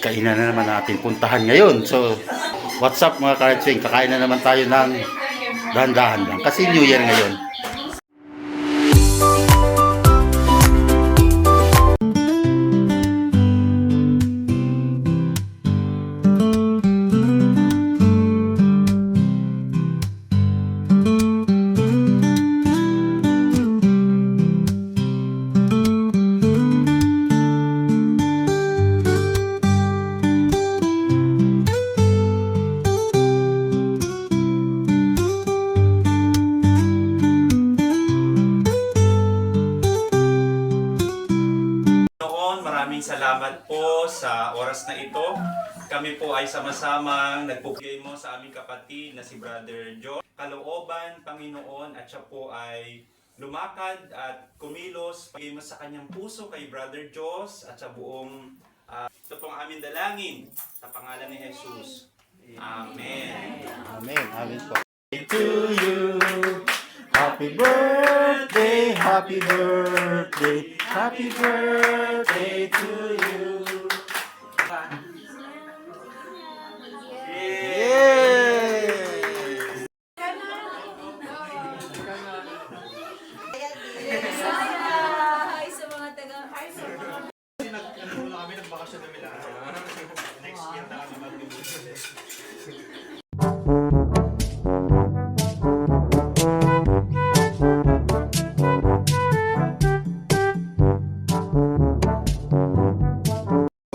kainan na naman natin puntahan ngayon. So, what's up mga ka-Red, kakain na naman tayo ng dahan-dahan lang. Kasi New Year ngayon. Salamat po sa oras na ito. Kami po ay sama-samang nagpupigay mo sa aming kapatid na si Brother John. Kalooban, Panginoon, at siya po ay lumakad at kumilos. Pagay mo sa kanyang puso kay Brother Jos at sa buong ito pong aming dalangin sa pangalan ni Jesus. Amen. Amen. Amen po. To you. Happy birthday, happy birthday, happy birthday to you. Yay! Hi sa mga taga-hi sa mga Kami nagbakasyon na nila. Next year na kami mag-ibig.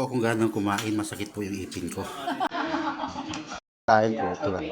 Kung ganang kumain, masakit po yung ipin ko. Kain po, ito lang.